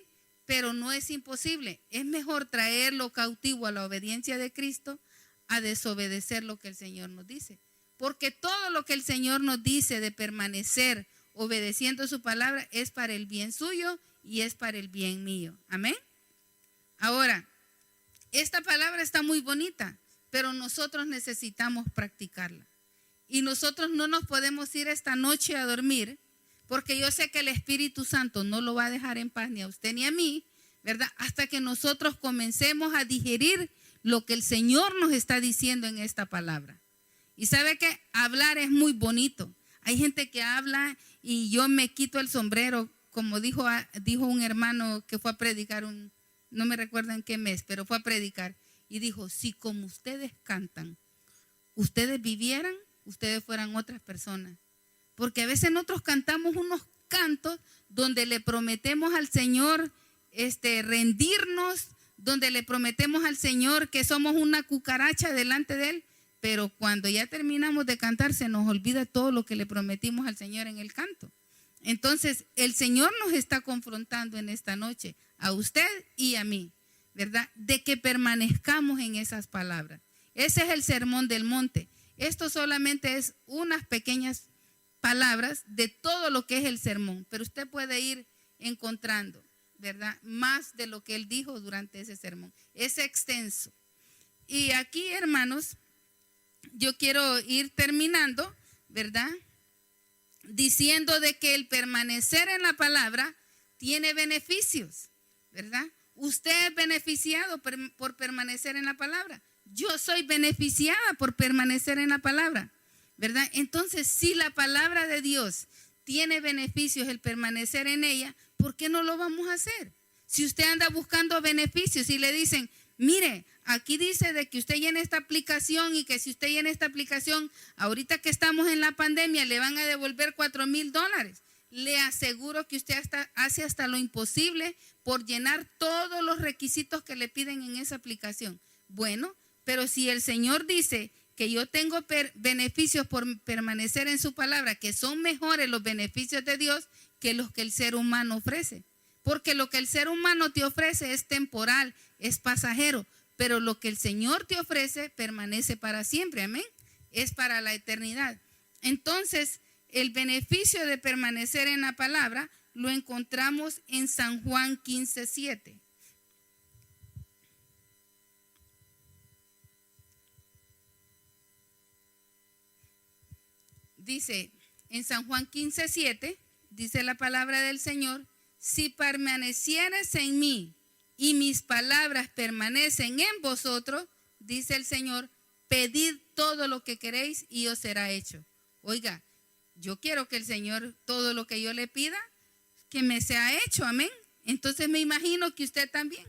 pero no es imposible. Es mejor traerlo cautivo a la obediencia de Cristo a desobedecer lo que el Señor nos dice. Porque todo lo que el Señor nos dice de permanecer obedeciendo su palabra es para el bien suyo y es para el bien mío. Amén. Ahora, esta palabra está muy bonita, pero nosotros necesitamos practicarla. Y nosotros no nos podemos ir esta noche a dormir, porque yo sé que el Espíritu Santo no lo va a dejar en paz ni a usted ni a mí, ¿verdad? Hasta que nosotros comencemos a digerir lo que el Señor nos está diciendo en esta palabra. Y sabe que hablar es muy bonito. Hay gente que habla y yo me quito el sombrero, como dijo un hermano que fue a predicar, no me recuerdo en qué mes, pero fue a predicar. Y dijo, si como ustedes cantan, ustedes vivieran, ustedes fueran otras personas. Porque a veces nosotros cantamos unos cantos donde le prometemos al Señor rendirnos, donde le prometemos al Señor que somos una cucaracha delante de Él. Pero cuando ya terminamos de cantar, se nos olvida todo lo que le prometimos al Señor en el canto. Entonces, el Señor nos está confrontando en esta noche, a usted y a mí, ¿verdad? De que permanezcamos en esas palabras. Ese es el sermón del monte. Esto solamente es unas pequeñas palabras de todo lo que es el sermón, pero usted puede ir encontrando, ¿verdad? Más de lo que él dijo durante ese sermón. Es extenso. Y aquí, hermanos, yo quiero ir terminando, ¿verdad? Diciendo de que el permanecer en la palabra tiene beneficios, ¿verdad? Usted es beneficiado por permanecer en la palabra. Yo soy beneficiada por permanecer en la palabra, ¿verdad? Entonces, si la palabra de Dios tiene beneficios el permanecer en ella, ¿por qué no lo vamos a hacer? Si usted anda buscando beneficios y le dicen, mire, aquí dice de que usted llene esta aplicación y que si usted llena esta aplicación, ahorita que estamos en la pandemia, le van a devolver $4,000. Le aseguro que usted hace hasta lo imposible por llenar todos los requisitos que le piden en esa aplicación. Bueno, pero si el Señor dice que yo tengo beneficios por permanecer en su palabra, que son mejores los beneficios de Dios que los que el ser humano ofrece. Porque lo que el ser humano te ofrece es temporal, es pasajero, pero lo que el Señor te ofrece permanece para siempre, amén, es para la eternidad. Entonces, el beneficio de permanecer en la palabra lo encontramos en San Juan 15:7. Dice, en San Juan 15:7, dice la palabra del Señor, si permanecieres en mí y mis palabras permanecen en vosotros, dice el Señor, pedid todo lo que queréis y os será hecho. Oiga, yo quiero que el Señor, todo lo que yo le pida, que me sea hecho, amén. Entonces me imagino que usted también,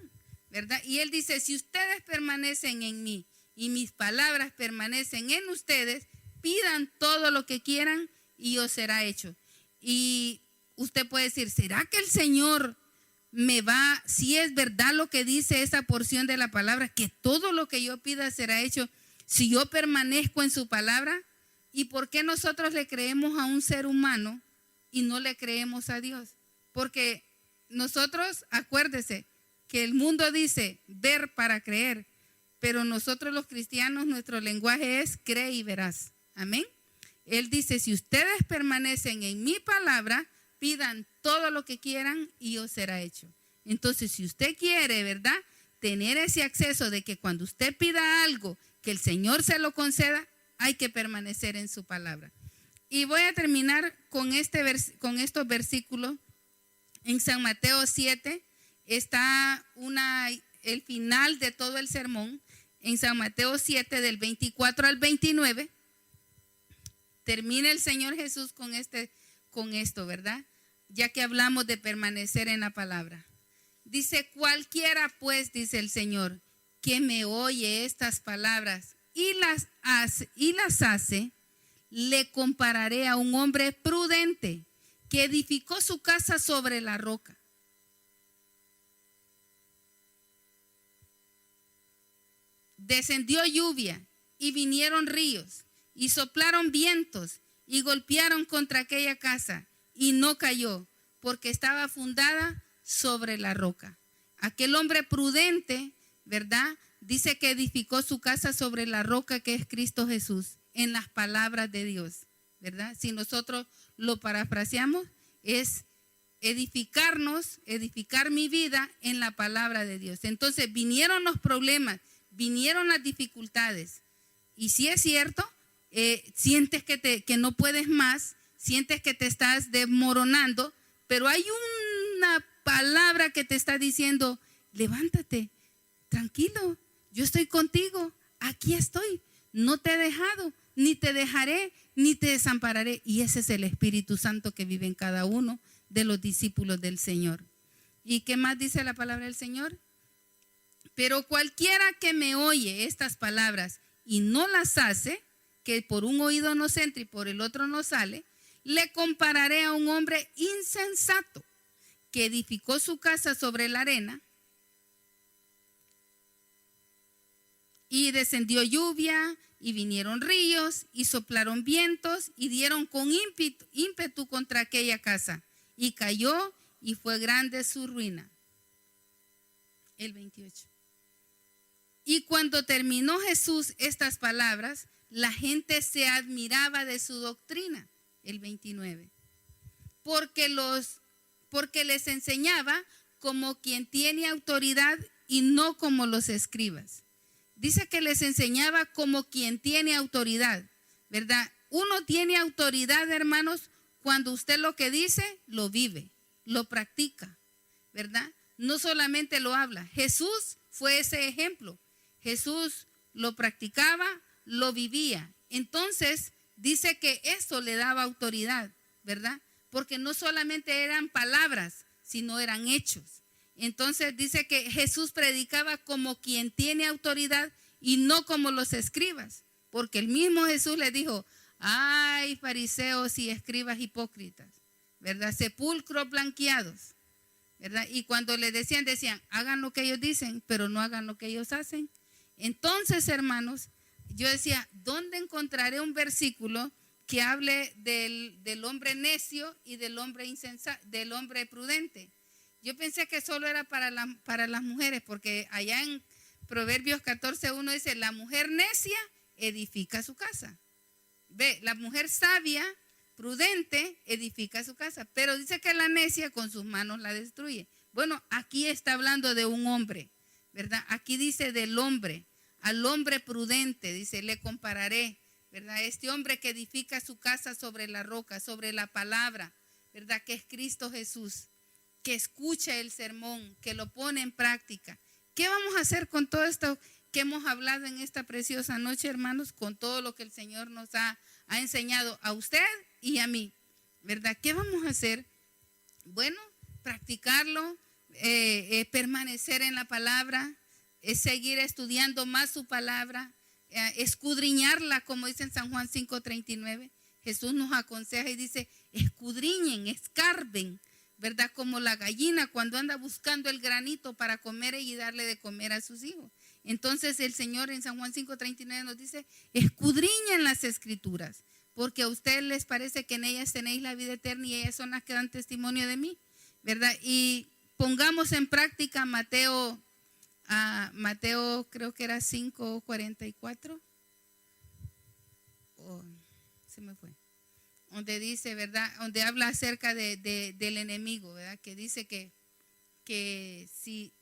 ¿verdad? Y él dice, si ustedes permanecen en mí y mis palabras permanecen en ustedes, pidan todo lo que quieran y os será hecho. Y usted puede decir, ¿será que el Señor si es verdad lo que dice esa porción de la palabra, que todo lo que yo pida será hecho si yo permanezco en su palabra. ¿Y por qué nosotros le creemos a un ser humano y no le creemos a Dios? Porque nosotros, acuérdese que el mundo dice ver para creer, pero nosotros los cristianos, nuestro lenguaje es cree y verás. Amén. Él dice, si ustedes permanecen en mi palabra, pidan todo lo que quieran y os será hecho. Entonces, si usted quiere, ¿verdad?, tener ese acceso de que cuando usted pida algo, que el Señor se lo conceda, hay que permanecer en su palabra. Y voy a terminar con estos versículos. En San Mateo 7 está el final de todo el sermón. En San Mateo 7, del 24 al 29, termina el Señor Jesús con esto, ¿verdad? Ya que hablamos de permanecer en la palabra. Dice, cualquiera pues, dice el Señor, que me oye estas palabras y las hace, le compararé a un hombre prudente que edificó su casa sobre la roca. Descendió lluvia y vinieron ríos y soplaron vientos y golpearon contra aquella casa y no cayó porque estaba fundada sobre la roca. Aquel hombre prudente, ¿verdad?, dice que edificó su casa sobre la roca que es Cristo Jesús, en las palabras de Dios, ¿verdad? Si nosotros lo parafraseamos, es edificar mi vida en la palabra de Dios. Entonces vinieron los problemas, vinieron las dificultades. Y si es cierto, sientes que no puedes más, sientes que te estás desmoronando, pero hay una palabra que te está diciendo, levántate, tranquilo, yo estoy contigo, aquí estoy, no te he dejado, ni te dejaré, ni te desampararé. Y ese es el Espíritu Santo que vive en cada uno de los discípulos del Señor. ¿Y qué más dice la palabra del Señor? Pero cualquiera que me oye estas palabras y no las hace, que por un oído nos entra y por el otro no sale, le compararé a un hombre insensato que edificó su casa sobre la arena. Y descendió lluvia, y vinieron ríos, y soplaron vientos, y dieron con ímpetu contra aquella casa. Y cayó, y fue grande su ruina. El 28. Y cuando terminó Jesús estas palabras, la gente se admiraba de su doctrina. El 29. Porque les enseñaba como quien tiene autoridad y no como los escribas. Dice que les enseñaba como quien tiene autoridad, ¿verdad? Uno tiene autoridad, hermanos, cuando usted lo que dice, lo vive, lo practica, ¿verdad? No solamente lo habla. Jesús fue ese ejemplo. Jesús lo practicaba, lo vivía. Entonces, dice que eso le daba autoridad, ¿verdad? Porque no solamente eran palabras, sino eran hechos. Entonces dice que Jesús predicaba como quien tiene autoridad y no como los escribas, porque el mismo Jesús le dijo, ay, fariseos y escribas hipócritas, ¿verdad? Sepulcros blanqueados, ¿verdad? Y cuando le decían, hagan lo que ellos dicen, pero no hagan lo que ellos hacen. Entonces, hermanos, yo decía, ¿dónde encontraré un versículo que hable del hombre necio y del hombre del hombre prudente? Yo pensé que solo era para las mujeres, porque allá en Proverbios 14:1 dice, la mujer necia edifica su casa. Ve, la mujer sabia, prudente, edifica su casa, pero dice que la necia con sus manos la destruye. Bueno, aquí está hablando de un hombre, ¿verdad? Aquí dice del hombre, al hombre prudente, dice, le compararé, ¿verdad? Este hombre que edifica su casa sobre la roca, sobre la palabra, ¿verdad? Que es Cristo Jesús, que escucha el sermón, que lo pone en práctica. ¿Qué vamos a hacer con todo esto que hemos hablado en esta preciosa noche, hermanos? Con todo lo que el Señor nos ha enseñado a usted y a mí, ¿verdad? ¿Qué vamos a hacer? Bueno, practicarlo, permanecer en la palabra, seguir estudiando más su palabra, escudriñarla, como dice en San Juan 5:39. Jesús nos aconseja y dice, escudriñen, escarben, ¿verdad? Como la gallina cuando anda buscando el granito para comer y darle de comer a sus hijos. Entonces el Señor en San Juan 5:39 nos dice, escudriñen las escrituras, porque a ustedes les parece que en ellas tenéis la vida eterna y ellas son las que dan testimonio de mí, ¿verdad? Y pongamos en práctica Mateo creo que era 5:44. Se me fue. Donde dice, ¿verdad? Donde habla acerca del enemigo, ¿verdad? Que dice que si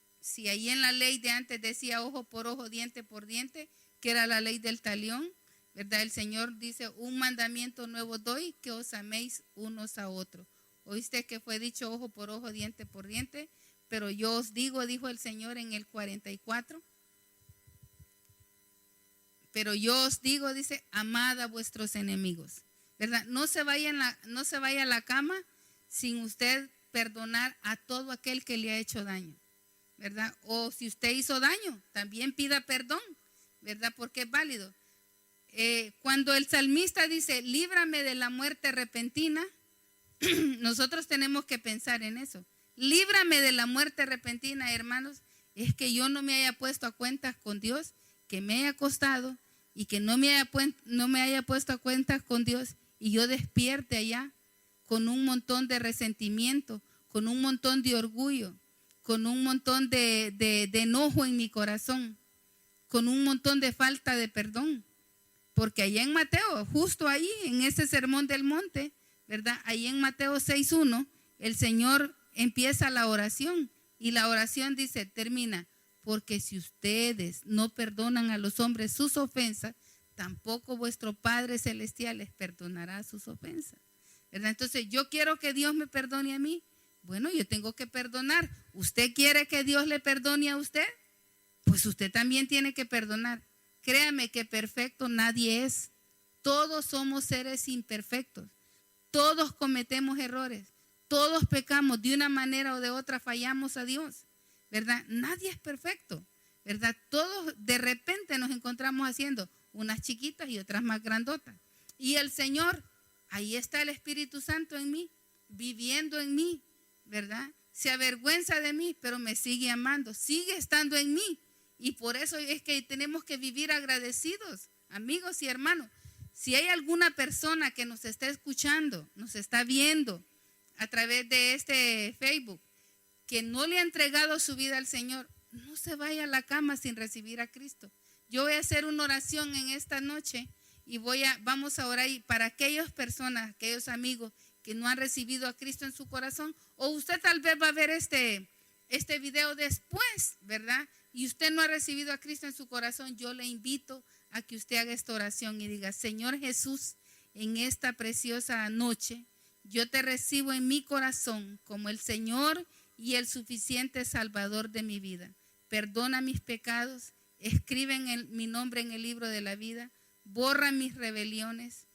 ahí en la ley de antes decía ojo por ojo, diente por diente, que era la ley del talión, ¿verdad? El Señor dice, un mandamiento nuevo doy, que os améis unos a otros. Oíste que fue dicho ojo por ojo, diente por diente, pero yo os digo, dijo el Señor en el 44, pero yo os digo, dice, amad a vuestros enemigos, ¿verdad? No se vaya a la cama sin usted perdonar a todo aquel que le ha hecho daño, ¿verdad? O si usted hizo daño, también pida perdón, ¿verdad? Porque es válido. Cuando el salmista dice, líbrame de la muerte repentina, nosotros tenemos que pensar en eso. Líbrame de la muerte repentina, hermanos, es que yo no me haya puesto a cuentas con Dios, que me haya costado y que no me haya puesto a cuentas con Dios y yo despierte allá con un montón de resentimiento, con un montón de orgullo, con un montón de enojo en mi corazón, con un montón de falta de perdón. Porque allá en Mateo, justo ahí, en ese sermón del monte, ¿verdad? Ahí en Mateo 6:1, el Señor empieza la oración y la oración dice, termina, porque si ustedes no perdonan a los hombres sus ofensas, tampoco vuestro Padre Celestial les perdonará sus ofensas, ¿verdad? Entonces, yo quiero que Dios me perdone a mí. Bueno, yo tengo que perdonar. ¿Usted quiere que Dios le perdone a usted? Pues usted también tiene que perdonar. Créame que perfecto nadie es. Todos somos seres imperfectos. Todos cometemos errores. Todos pecamos de una manera o de otra, fallamos a Dios, ¿verdad? Nadie es perfecto, ¿verdad? Todos de repente nos encontramos haciendo unas chiquitas y otras más grandotas. Y el Señor, ahí está el Espíritu Santo en mí, viviendo en mí, ¿verdad? Se avergüenza de mí, pero me sigue amando, sigue estando en mí. Y por eso es que tenemos que vivir agradecidos, amigos y hermanos. Si hay alguna persona que nos está escuchando, nos está viendo a través de este Facebook, que no le ha entregado su vida al Señor, no se vaya a la cama sin recibir a Cristo. Yo voy a hacer una oración en esta noche y vamos a orar para aquellas personas, aquellos amigos que no han recibido a Cristo en su corazón, o usted tal vez va a ver este video después, ¿verdad? Y usted no ha recibido a Cristo en su corazón. Yo le invito a que usted haga esta oración y diga, Señor Jesús, en esta preciosa noche, yo te recibo en mi corazón como el Señor y el suficiente Salvador de mi vida. Perdona mis pecados, escribe mi nombre en el libro de la vida, borra mis rebeliones.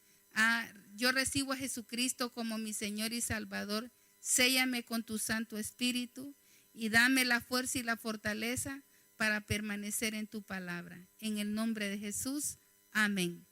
Yo recibo a Jesucristo como mi Señor y Salvador. Séllame con tu Santo Espíritu y dame la fuerza y la fortaleza para permanecer en tu palabra. En el nombre de Jesús, amén.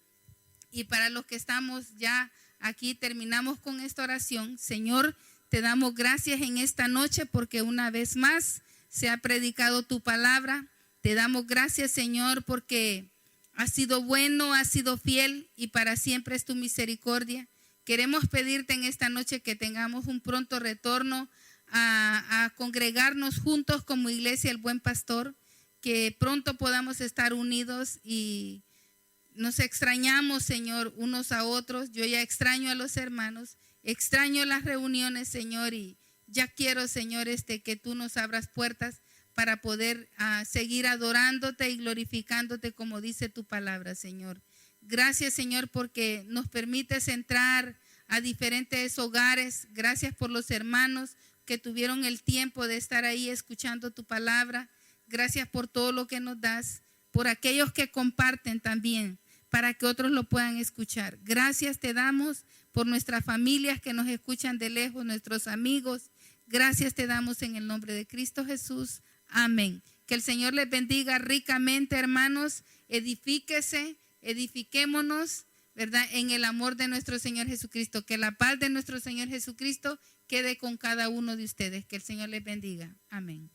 Y para los que estamos ya aquí, terminamos con esta oración. Señor, te damos gracias en esta noche porque una vez más se ha predicado tu palabra. Te damos gracias, Señor, porque has sido bueno, has sido fiel y para siempre es tu misericordia. Queremos pedirte en esta noche que tengamos un pronto retorno a congregarnos juntos como Iglesia El Buen Pastor, que pronto podamos estar unidos y nos extrañamos, Señor, unos a otros. Yo ya extraño a los hermanos, extraño las reuniones, Señor, y ya quiero, Señor, que tú nos abras puertas para poder seguir adorándote y glorificándote como dice tu palabra, Señor. Gracias, Señor, porque nos permites entrar a diferentes hogares. Gracias por los hermanos que tuvieron el tiempo de estar ahí escuchando tu palabra. Gracias por todo lo que nos das, por aquellos que comparten también, para que otros lo puedan escuchar. Gracias te damos por nuestras familias que nos escuchan de lejos, nuestros amigos. Gracias te damos en el nombre de Cristo Jesús. Amén. Que el Señor les bendiga ricamente, hermanos. Edifíquese, edifiquémonos, ¿verdad? En el amor de nuestro Señor Jesucristo. Que la paz de nuestro Señor Jesucristo quede con cada uno de ustedes. Que el Señor les bendiga. Amén.